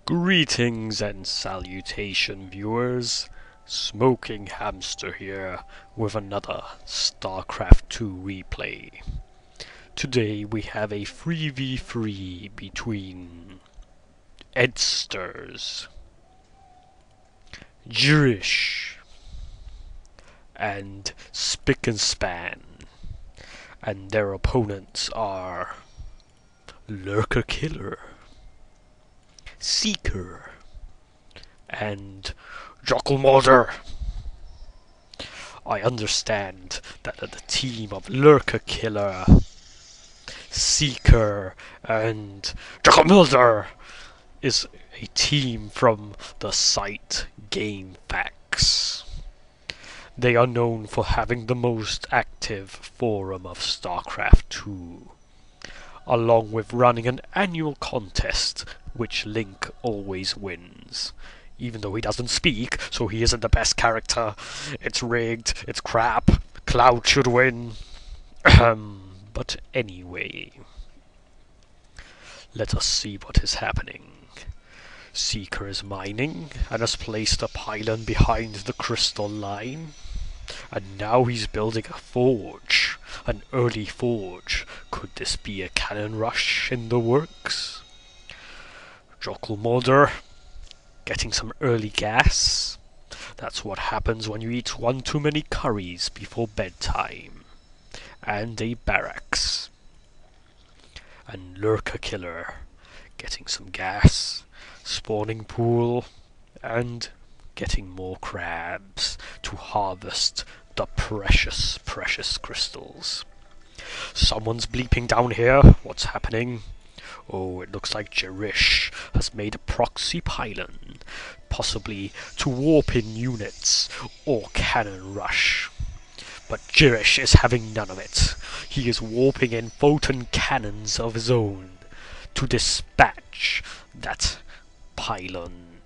Greetings and salutation, viewers. Smoking Hamster here with another StarCraft 2 replay. Today we have a 3v3 between Edsters, Jirish, and Spicnspan, and their opponents are Lurkerkiller, Seeker, and Jokulmorder. I understand that the team of Lurkerkiller, Seeker, and Jokulmorder is a team from the site GameFAQs. They are known for having the most active forum of StarCraft 2, along with running an annual contest which Link always wins. Even though he doesn't speak, so he isn't the best character. It's rigged, it's crap, Cloud should win. But anyway, let us see what is happening. Seeker is mining and has placed a pylon behind the crystal line. And now he's building a forge, an early forge. Could this be a cannon rush in the works? Jokulmorder getting some early gas. That's what happens when you eat one too many curries before bedtime. And a barracks. And Lurkerkiller getting some gas, spawning pool, and getting more crabs to harvest the precious, precious crystals. Someone's bleeping down here. What's happening? Oh, it looks like Jirish has made a proxy pylon, possibly to warp in units or cannon rush. But Jirish is having none of it. He is warping in photon cannons of his own to dispatch that pylon.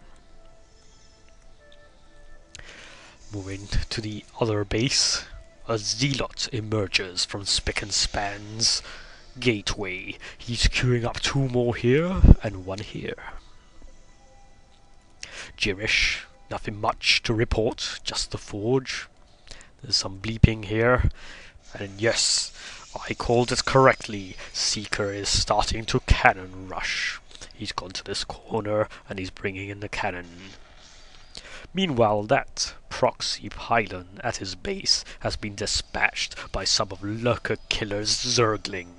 Moving to the other base, a zealot emerges from Spicnspan's gateway. He's queuing up two more here and one here. Jirish, nothing much to report, just the forge. There's some bleeping here, and yes, I called it correctly. Seeker is starting to cannon rush. He's gone to this corner and he's bringing in the cannon. Meanwhile, that proxy pylon at his base has been dispatched by some of Lurkerkiller's zerglings.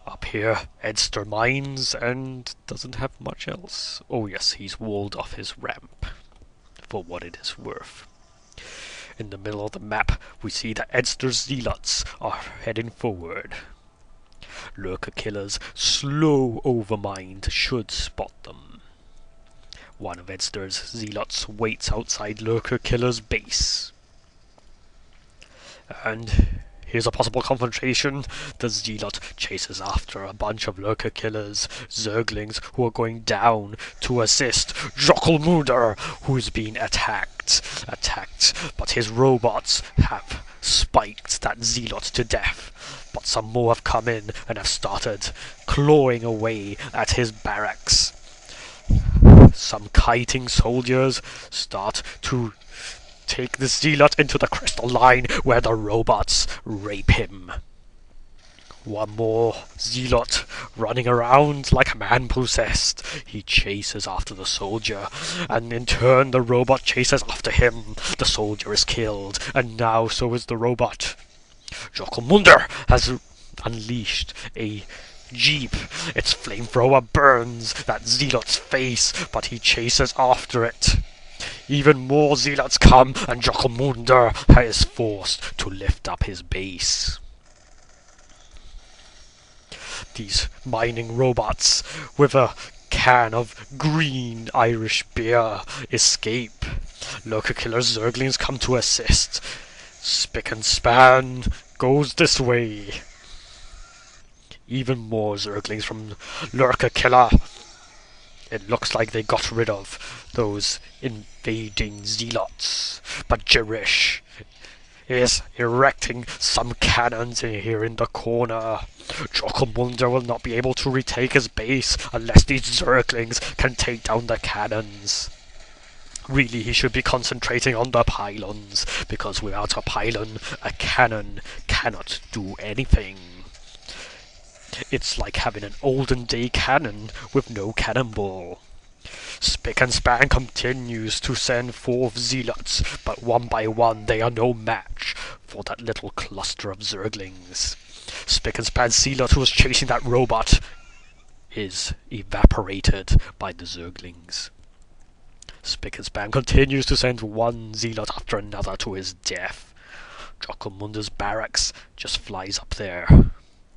Up here, Edster mines and doesn't have much else. Oh yes, he's walled off his ramp, for what it is worth. In the middle of the map, we see that Edster's zealots are heading forward. Lurkerkiller's slow overmind should spot them. One of Edster's zealots waits outside Lurkerkiller's base. And here's a possible confrontation. The zealot chases after a bunch of Lurkerkiller's zerglings who are going down to assist Jokulmorder, who's been attacked, but his robots have spiked that zealot to death. But some more have come in and have started clawing away at his barracks. Some kiting soldiers start to take the zealot into the crystal line where the robots rape him. One more zealot running around like a man possessed. He chases after the soldier, and in turn the robot chases after him. The soldier is killed, and now so is the robot. Jokulmorder has unleashed a jeep. Its flamethrower burns that zealot's face, but he chases after it. Even more zealots come, and Jokulmorder is forced to lift up his base. These mining robots with a can of green Irish beer escape. Lurkerkiller's zerglings come to assist. Spicnspan goes this way. Even more zerglings from Lurkerkiller. It looks like they got rid of those invading zealots. But Jirish is erecting some cannons in here in the corner. Jokulmorder will not be able to retake his base unless these zerglings can take down the cannons. Really, he should be concentrating on the pylons, because without a pylon, a cannon cannot do anything. It's like having an olden day cannon with no cannonball. Spicnspan continues to send forth zealots, but one by one they are no match for that little cluster of zerglings. Spicnspan's zealot who was chasing that robot is evaporated by the zerglings. Spicnspan continues to send one zealot after another to his death. Jokulmorder's barracks just flies up there,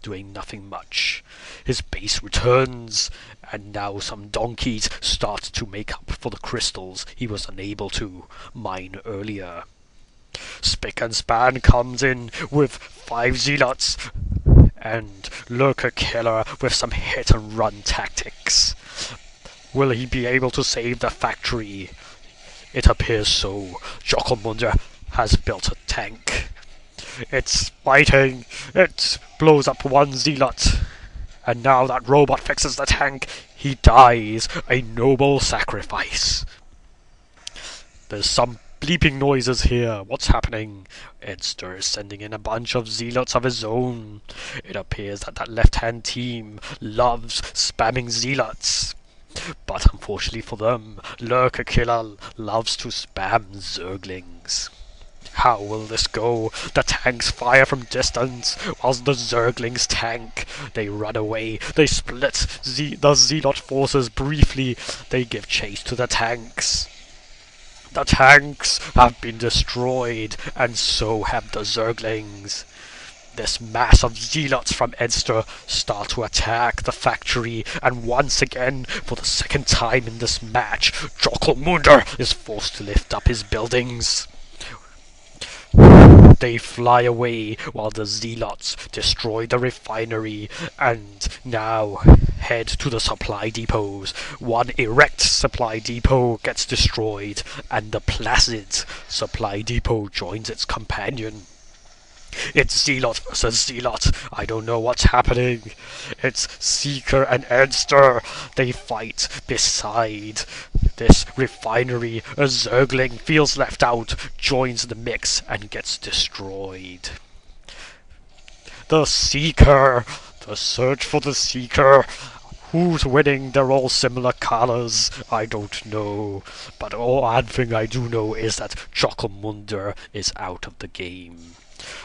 doing nothing much. His base returns, and now some donkeys start to make up for the crystals he was unable to mine earlier. Spicnspan comes in with 5 zealots, and Lurkerkiller with some hit-and-run tactics. Will he be able to save the factory? It appears so. Jokulmorder has built a tank. It's fighting. It blows up one zealot. And now that robot fixes the tank. He dies. A noble sacrifice. There's some bleeping noises here. What's happening? Edsters is sending in a bunch of zealots of his own. It appears that left-hand team loves spamming zealots. But unfortunately for them, Lurkerkiller loves to spam zerglings. How will this go? The tanks fire from distance, whilst the zerglings tank. They run away, they split the zealot forces briefly, they give chase to the tanks. The tanks have been destroyed, and so have the zerglings. This mass of zealots from Edsters start to attack the factory, and once again, for the second time in this match, Jokulmorder is forced to lift up his buildings. They fly away while the zealots destroy the refinery and now head to the supply depots. One erect supply depot gets destroyed, and the placid supply depot joins its companion. It's zealot versus zealot. I don't know what's happening. It's Seeker and Edsters. They fight beside this refinery. A zergling feels left out, joins the mix, and gets destroyed. The Seeker. The search for the Seeker. Who's winning? They're all similar colors. I don't know. But one thing I do know is that Jokulmorder is out of the game.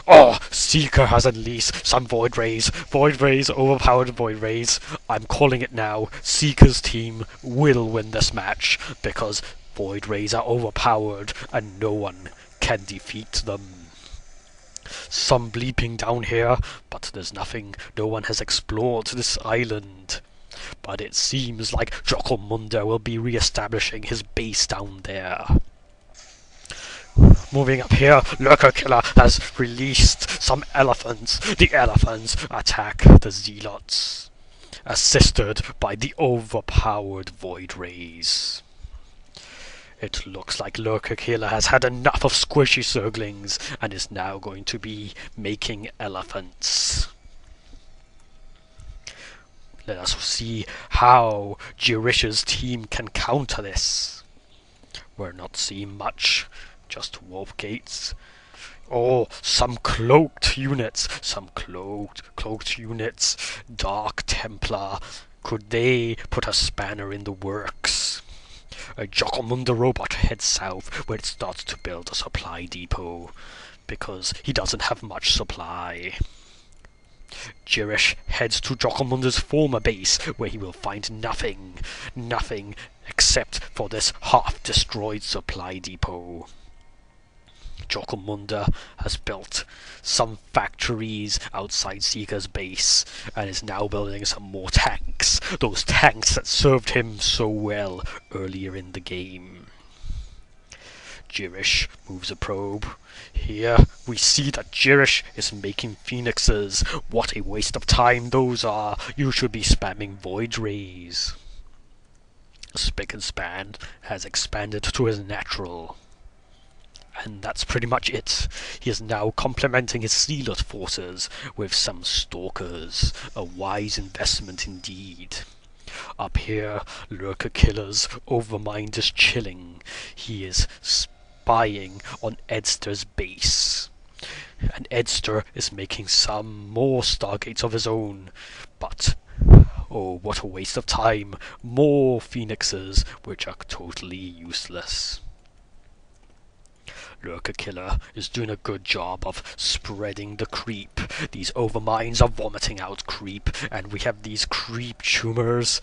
Oh, Seeker has unleashed some Void Rays. Void Rays, overpowered Void Rays. I'm calling it now. Seeker's team will win this match because Void Rays are overpowered and no one can defeat them. Some bleeping down here, but there's nothing. No one has explored this island. But it seems like Jokulmorder will be re-establishing his base down there. Moving up here, Lurkerkiller has released some elephants. The elephants attack the zealots, assisted by the overpowered Void Rays. It looks like Lurkerkiller has had enough of squishy zerglings and is now going to be making elephants. Let us see how Jirish's team can counter this. We're not seeing much. Just warp gates. Oh, some cloaked units. Some cloaked units. Dark Templar. Could they put a spanner in the works? A Jokulmorder robot heads south where it starts to build a supply depot. Because he doesn't have much supply. Jirish heads to Jokulmorder's former base where he will find nothing. Nothing except for this half-destroyed supply depot. Jokulmorder has built some factories outside Seeker's base and is now building some more tanks. Those tanks that served him so well earlier in the game. Jirish moves a probe. Here we see that Jirish is making phoenixes. What a waste of time those are. You should be spamming Void Rays. Spicnspan has expanded to his natural. And that's pretty much it. He is now complementing his zealot forces with some stalkers. A wise investment indeed. Up here, Lurkerkiller's overmind is chilling. He is spying on Edsters' base. And Edster is making some more Stargates of his own. But, oh, what a waste of time. More Phoenixes, which are totally useless. Lurkerkiller is doing a good job of spreading the creep. These overminds are vomiting out creep, and we have these creep tumors.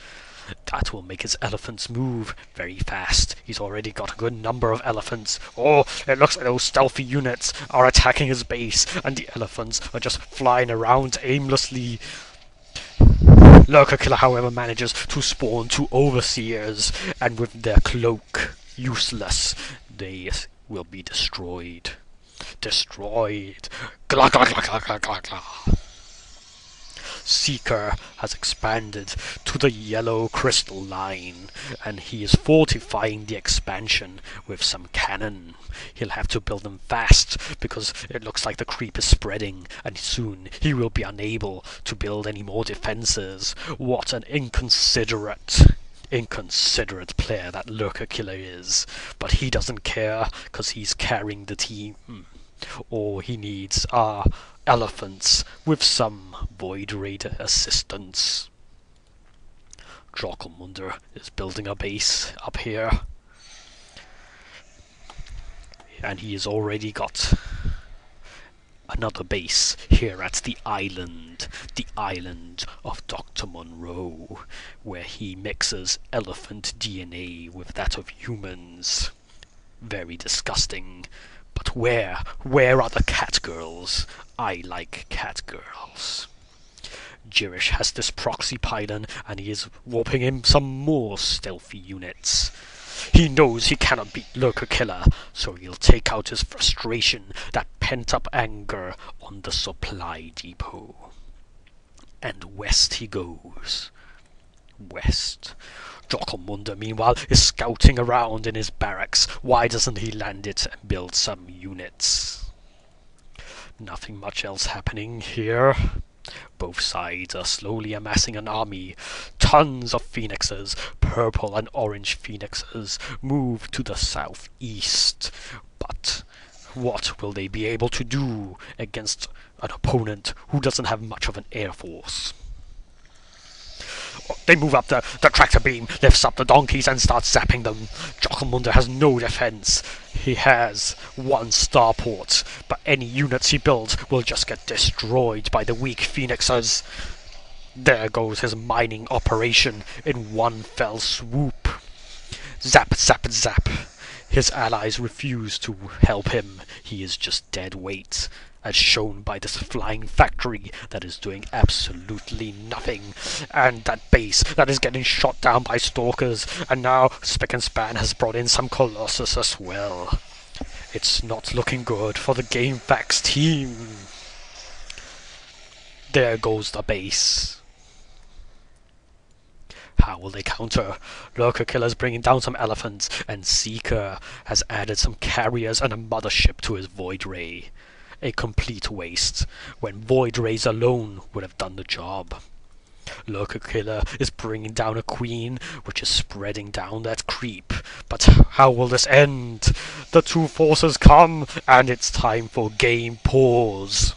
That will make his elephants move very fast. He's already got a good number of elephants. Oh, it looks like those stealthy units are attacking his base, and the elephants are just flying around aimlessly. Lurkerkiller, however, manages to spawn 2 overseers, and with their cloak useless, they will be destroyed. Destroyed. Glah, glah, glah, glah, glah, glah, glah. Seeker has expanded to the yellow crystal line, and he is fortifying the expansion with some cannon. He'll have to build them fast, because it looks like the creep is spreading, and soon he will be unable to build any more defenses. What an inconsiderate player that Lurkerkiller is. But he doesn't care, because he's carrying the team. All he needs are elephants with some Void Raider assistance. Jokulmorder is building a base up here, and he has already got another base here at the island of Dr. Monroe, where he mixes elephant DNA with that of humans. Very disgusting. But where are the cat girls? I like cat girls. Jirish has this proxy pylon, and he is warping in some more stealthy units. He knows he cannot beat Lurkerkiller, so he'll take out his frustration, that pent-up anger, on the supply depot. And west he goes. West. Jokulmorder, meanwhile, is scouting around in his barracks. Why doesn't he land it and build some units? Nothing much else happening here. Both sides are slowly amassing an army. Tons of phoenixes, purple and orange phoenixes, move to the southeast. But what will they be able to do against an opponent who doesn't have much of an air force? They move up the tractor beam, lifts up the donkeys and starts zapping them. Jokulmorder has no defense. He has 1 starport, but any units he builds will just get destroyed by the weak phoenixes. There goes his mining operation in one fell swoop. Zap, zap, zap. His allies refuse to help him. He is just dead weight, as shown by this flying factory that is doing absolutely nothing, and that base that is getting shot down by stalkers, and now Spicnspan has brought in some Colossus as well. It's not looking good for the GameFAQs team. There goes the base. How will they counter? Lurkerkiller's bringing down some elephants, and Seeker has added some carriers and a mothership to his Void Ray. A complete waste, when Void Rays alone would have done the job. Lurkerkiller is bringing down a queen, which is spreading down that creep. But how will this end? The 2 forces come, and it's time for game pause.